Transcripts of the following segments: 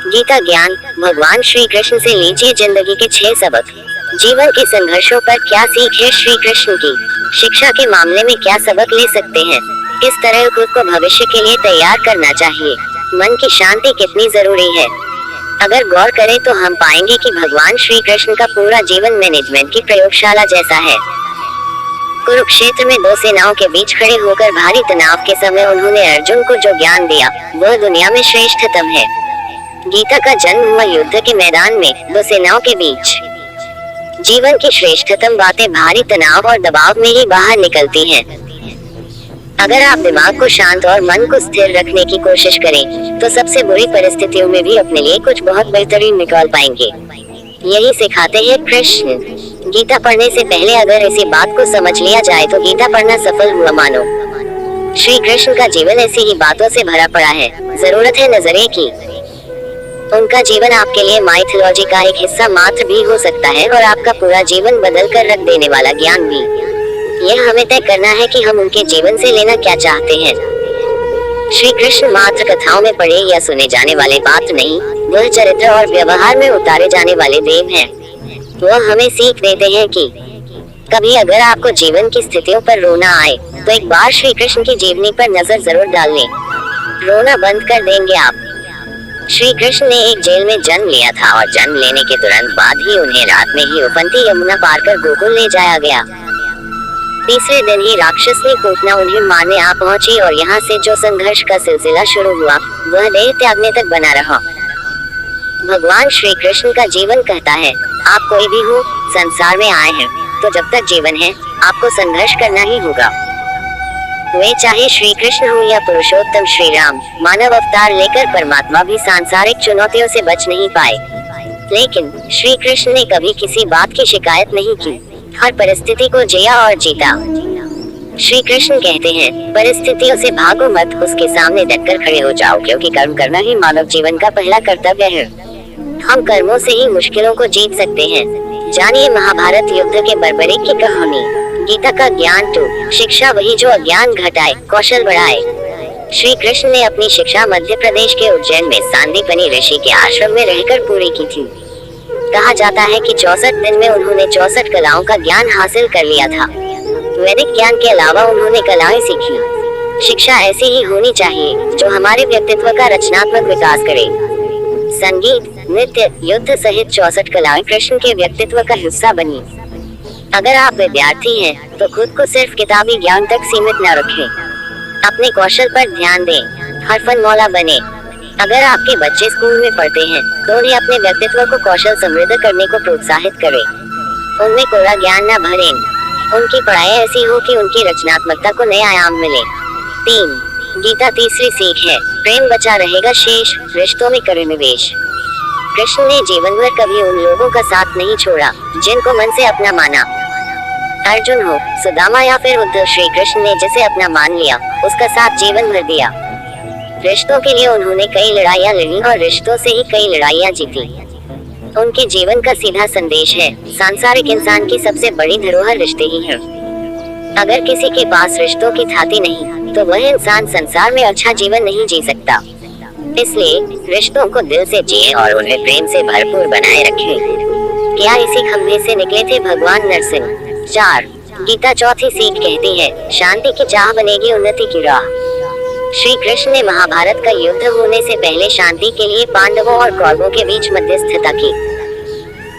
गीता ज्ञान। भगवान श्री कृष्ण से लीजिए जिंदगी के 6 सबक। जीवन के संघर्षों पर क्या सीख है श्री कृष्ण की। शिक्षा के मामले में क्या सबक ले सकते हैं। किस तरह खुद को भविष्य के लिए तैयार करना चाहिए। मन की शांति कितनी जरूरी है। अगर गौर करें तो हम पाएंगे कि भगवान श्री कृष्ण का पूरा जीवन मैनेजमेंट की प्रयोगशाला जैसा है। कुरुक्षेत्र में 2 सेनाओं के बीच खड़े होकर भारी तनाव के समय उन्होंने अर्जुन को जो ज्ञान दिया वह दुनिया में श्रेष्ठतम है। गीता का जन्म हुआ युद्ध के मैदान में 2 सेनाओं के बीच। जीवन की श्रेष्ठतम बातें भारी तनाव और दबाव में ही बाहर निकलती हैं। अगर आप दिमाग को शांत और मन को स्थिर रखने की कोशिश करें तो सबसे बुरी परिस्थितियों में भी अपने लिए कुछ बहुत बेहतरीन निकाल पाएंगे। यही सिखाते हैं कृष्ण। गीता पढ़ने से पहले अगर इसी बात को समझ लिया जाए तो गीता पढ़ना सफल हुआ मानो। श्री कृष्ण का जीवन ऐसी ही बातों से भरा पड़ा है। जरूरत है नजरिए की। उनका जीवन आपके लिए माइथोलॉजी का एक हिस्सा मात्र भी हो सकता है और आपका पूरा जीवन बदल कर रख देने वाला ज्ञान भी। यह हमें तय करना है कि हम उनके जीवन से लेना क्या चाहते हैं। श्री कृष्ण मात्र कथाओं में पढ़े या सुने जाने वाले पात्र नहीं, वह चरित्र और व्यवहार में उतारे जाने वाले देव हैं। वह हमें सीख देते हैं कि कभी अगर आपको जीवन की स्थितियों पर रोना आए तो एक बार श्री कृष्ण की जीवनी पर नजर जरूर डाल लें। रोना बंद कर देंगे आप। श्री कृष्ण ने एक जेल में जन्म लिया था और जन्म लेने के तुरंत बाद ही उन्हें रात में ही उफनती यमुना पार कर गोकुल ले जाया गया। तीसरे दिन ही राक्षस ने पूतना उन्हें मारने आ पहुंची और यहाँ से जो संघर्ष का सिलसिला शुरू हुआ वह देह त्यागने तक बना रहा। भगवान श्री कृष्ण का जीवन कहता है, आप कोई भी हो, संसार में आए हैं तो जब तक जीवन है आपको संघर्ष करना ही होगा। वे चाहे श्री कृष्ण हो या पुरुषोत्तम श्री राम, मानव अवतार लेकर परमात्मा भी सांसारिक चुनौतियों से बच नहीं पाए। लेकिन श्री कृष्ण ने कभी किसी बात की शिकायत नहीं की। हर परिस्थिति को जिया और जीता। श्री कृष्ण कहते हैं, परिस्थितियों से भागो मत, उसके सामने डटकर खड़े हो जाओ, क्योंकि कर्म करना ही मानव जीवन का पहला कर्तव्य है। हम कर्मों से ही मुश्किलों को जीत सकते हैं। जानिए महाभारत युद्ध के बर्बरीक की कहानी। गीता का ज्ञान 2। शिक्षा वही जो अज्ञान घटाए, कौशल बढ़ाए। श्री कृष्ण ने अपनी शिक्षा मध्य प्रदेश के उज्जैन में सांदीपनि ऋषि के आश्रम में रहकर पूरी की थी। कहा जाता है कि 64 दिन में उन्होंने 64 कलाओं का ज्ञान हासिल कर लिया था। वैदिक ज्ञान के अलावा उन्होंने कलाएं सीखी। शिक्षा ऐसी ही होनी चाहिए जो हमारे व्यक्तित्व का रचनात्मक विकास करे। संगीत, नृत्य, युद्ध सहित 64 कलाएं कृष्ण के व्यक्तित्व का हिस्सा बनी। अगर आप विद्यार्थी हैं तो खुद को सिर्फ किताबी ज्ञान तक सीमित न रखें। अपने कौशल पर ध्यान दें, हरफन मौला बने। अगर आपके बच्चे स्कूल में पढ़ते हैं तो उन्हें अपने व्यक्तित्व को कौशल समृद्ध करने को प्रोत्साहित करें। उनमें कोरा ज्ञान न भरें। उनकी पढ़ाई ऐसी हो कि उनकी रचनात्मकता को नया आयाम मिले। 3। गीता तीसरी सीख है, प्रेम बचा रहेगा शेष, रिश्तों में करें निवेश। कृष्ण ने जीवन भर कभी उन लोगों का साथ नहीं छोड़ा जिनको मन से अपना माना। अर्जुन हो, सुदामा या फिर उद्धव, श्री कृष्ण ने जिसे अपना मान लिया उसका साथ जीवन भर दिया। रिश्तों के लिए उन्होंने कई लड़ाइयाँ लड़ी और रिश्तों से ही कई लड़ाइयाँ जीती। उनके जीवन का सीधा संदेश है, सांसारिक इंसान की सबसे बड़ी धरोहर रिश्ते ही हैं। अगर किसी के पास रिश्तों की थाती नहीं तो वह इंसान संसार में अच्छा जीवन नहीं जी सकता। इसलिए रिश्तों को दिल से जिए और उन्हें प्रेम से भरपूर बनाए रखें। क्या इसी खंभे से निकले थे भगवान नरसिंह। 4। गीता चौथी सीख कहती है, शांति की चाह बनेगी उन्नति की राह। श्री कृष्ण ने महाभारत का युद्ध होने से पहले शांति के लिए पांडवों और कौरवों के बीच मध्यस्थता की।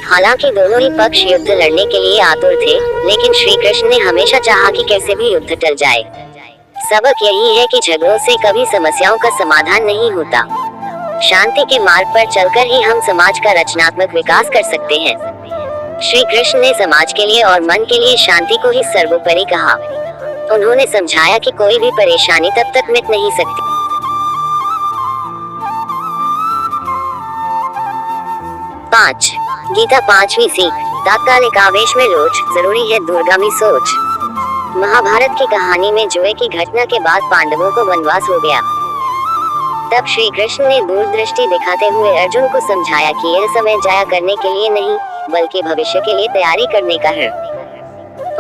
हालांकि दोनों ही पक्ष युद्ध लड़ने के लिए आतुर थे, लेकिन श्री कृष्ण ने हमेशा चाहा कि कैसे भी युद्ध टल जाए। सबक यही है कि झगड़ों से कभी समस्याओं का समाधान नहीं होता। शांति के मार्ग पर चलकर ही हम समाज का रचनात्मक विकास कर सकते हैं। श्री कृष्ण ने समाज के लिए और मन के लिए शांति को ही सर्वोपरि कहा। उन्होंने समझाया कि कोई भी परेशानी तब तक मिट नहीं सकती। 5। गीता पांचवी सीख, तात्कालिक आवेश में लोच, जरूरी है दूरगामी सोच। महाभारत की कहानी में जुए की घटना के बाद पांडवों को वनवास हो गया। तब श्री कृष्ण ने दूरदृष्टि दिखाते हुए अर्जुन को समझाया कि यह समय जाया करने के लिए नहीं बल्कि भविष्य के लिए तैयारी करने का है।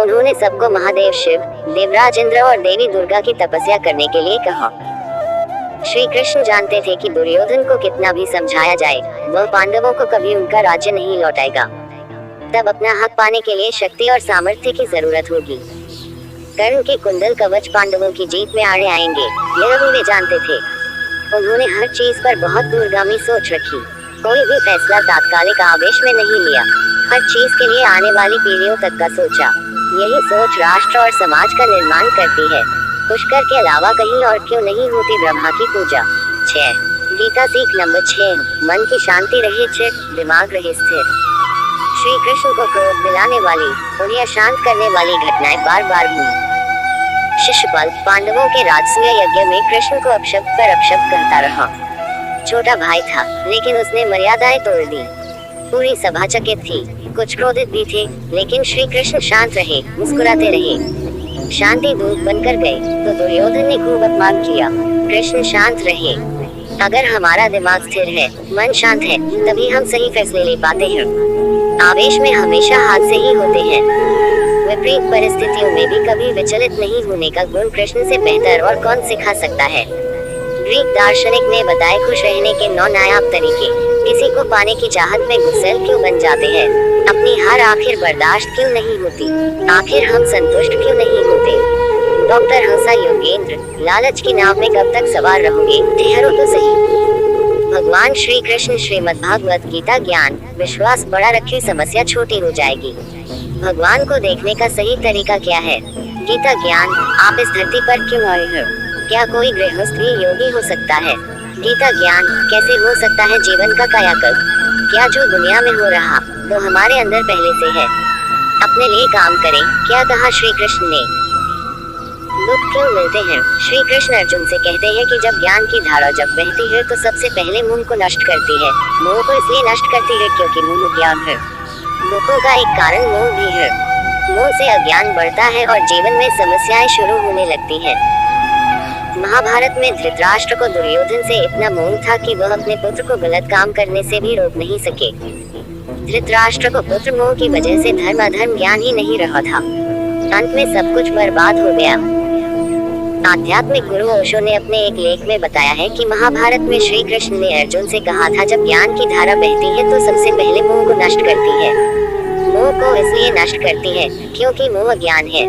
उन्होंने सबको महादेव शिव, देवराज इंद्र और देवी दुर्गा की तपस्या करने के लिए कहा। श्री कृष्ण जानते थे कि दुर्योधन को कितना भी समझाया जाए, वह पांडवों को कभी उनका राज्य नहीं लौटाएगा। तब अपना हक पाने के लिए शक्ति और सामर्थ्य की जरूरत होगी। कर्ण के कुंडल कवच पांडवों की जीत में आड़े आएंगे, यह भी वे जानते थे। उन्होंने हर चीज पर बहुत दूरगामी सोच रखी, कोई भी फैसला तात्कालिक आवेश में नहीं लिया, हर चीज के लिए आने वाली पीढ़ियों तक का सोचा। यही सोच राष्ट्र और समाज का निर्माण करती है। पुष्कर के अलावा कहीं और क्यों नहीं होती ब्रह्मा की पूजा। 6 गीता सीख नंबर 6, मन की शांति रहे चित, दिमाग रहे स्थिर। श्री कृष्ण को क्रोध दिलाने वाली, उन्हें अशांत करने वाली घटनाएं बार बार हुई। शिशुपाल पांडवों के राजसूय यज्ञ में कृष्ण को अपशब्द पर अपशब्द कहता रहा। छोटा भाई था, लेकिन उसने मर्यादाएं तोड़ दी। पूरी सभा चकित थी, कुछ क्रोधित भी थे, लेकिन श्री कृष्ण शांत रहे, मुस्कुराते रहे। शांति दूत बनकर गए तो दुर्योधन ने खूब अपमान किया। कृष्ण शांत रहे। अगर हमारा दिमाग स्थिर है, मन शांत है, तभी हम सही फैसले ले पाते हैं। आवेश में हमेशा हादसे ही होते हैं। विपरीत परिस्थितियों में भी कभी विचलित नहीं होने का गुण कृष्ण से बेहतर और कौन सिखा सकता है। ग्रीक दार्शनिक ने बताए खुश रहने के 9 नायाब तरीके। किसी को पाने की चाहत में गुस्सैल क्यों बन जाते हैं? अपनी हार आखिर बर्दाश्त क्यों नहीं होती? आखिर हम संतुष्ट क्यों नहीं होते? डॉक्टर हंसा योगेंद्र, लालच की नाव में कब तक सवार रहोगे? ठहरो तो सही। भगवान श्री कृष्ण श्रीमद्भागवत गीता ज्ञान, विश्वास बड़ा रखे समस्या छोटी हो जाएगी। भगवान को देखने का सही तरीका क्या है? गीता ज्ञान, आप इस धरती पर क्यों आए हो? क्या कोई गृहस्थ भी योगी हो सकता है? गीता ज्ञान, कैसे हो सकता है जीवन का कायाकल्प? क्या जो दुनिया में हो रहा वो हमारे अंदर पहले से है? अपने लिए काम करें, क्या कहा श्री कृष्ण ने? दुख क्यों मिलते हैं? श्री कृष्ण अर्जुन से कहते हैं कि जब ज्ञान की धारा जब बहती है तो सबसे पहले मोह को नष्ट करती है। मोह को इसलिए नष्ट करती है क्योंकि मोह ज्ञान है। दुखों का एक कारण मोह भी है। मोह से अज्ञान बढ़ता है और जीवन में समस्याएं शुरू होने लगती हैं। महाभारत में धृतराष्ट्र को दुर्योधन से इतना मोह था कि वह अपने पुत्र को गलत काम करने से भी रोक नहीं सके। धृतराष्ट्र को पुत्र मोह की वजह से धर्म अधर्म ज्ञान ही नहीं रहा था। अंत में सब कुछ बर्बाद हो गया। आध्यात्मिक गुरु ओशो ने अपने एक लेख में बताया है कि महाभारत में श्री कृष्ण ने अर्जुन से कहा था, जब ज्ञान की धारा बहती है तो सबसे पहले मोह को नष्ट करती है। मोह को इसलिए नष्ट करती है क्योंकि मोह ज्ञान है।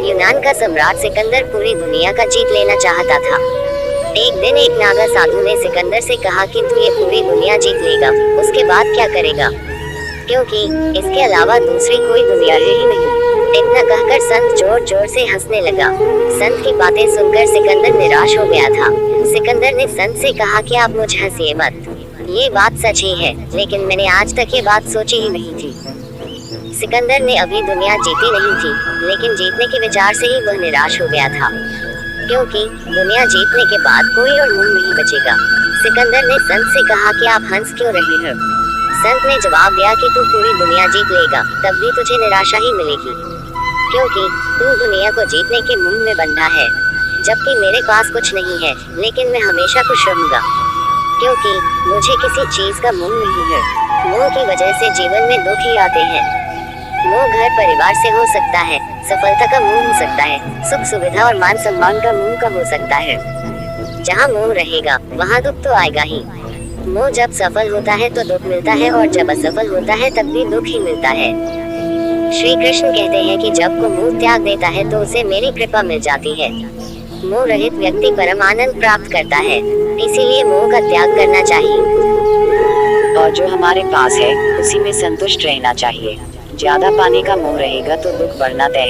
यूनान का सम्राट सिकंदर पूरी दुनिया का जीत लेना चाहता था। एक दिन एक नागा साधु ने सिकंदर से कहा कि तू ये पूरी दुनिया जीत लेगा, उसके बाद क्या करेगा? क्योंकि इसके अलावा दूसरी कोई दुनिया है ही नहीं। इतना कहकर संत जोर जोर से हंसने लगा। संत की बातें सुनकर सिकंदर निराश हो गया था। सिकंदर ने संत से कहा कि आप मुझे हंसिए मत, ये बात सच ही है, लेकिन मैंने आज तक ये बात सोची ही नहीं थी। सिकंदर ने अभी दुनिया जीती नहीं थी, लेकिन जीतने के विचार से ही वह निराश हो गया था, क्योंकि दुनिया जीतने के बाद कोई और मुंह नहीं बचेगा। सिकंदर ने संत से कहा कि आप हंस क्यों रहे हैं? संत ने जवाब दिया कि तू पूरी दुनिया जीत लेगा, तब भी तुझे निराशा ही मिलेगी, क्योंकि तू दुनिया को जीतने के मुंह में बंधा है, जबकि मेरे पास कुछ नहीं है, लेकिन मैं हमेशा खुश रहूंगा, क्योंकि मुझे किसी चीज का मोह नहीं है। मोह की वजह से जीवन में दुख ही आते हैं। मोह घर परिवार से हो सकता है, सफलता का मोह हो सकता है, सुख सुविधा और मान सम्मान का मोह का हो सकता है। जहाँ मोह रहेगा वहाँ दुख तो आएगा ही। मोह जब सफल होता है तो दुख मिलता है, और जब असफल होता है तब भी दुख ही मिलता है। श्री कृष्ण कहते हैं कि जब को मोह त्याग देता है तो उसे मेरी कृपा मिल जाती है। मोह रहित व्यक्ति परम आनंद प्राप्त करता है, इसीलिए मोह का त्याग करना चाहिए। और जो हमारे पास है उसी में संतुष्ट रहना चाहिए। ज्यादा पाने का मोह रहेगा तो दुख बढ़ना तय है।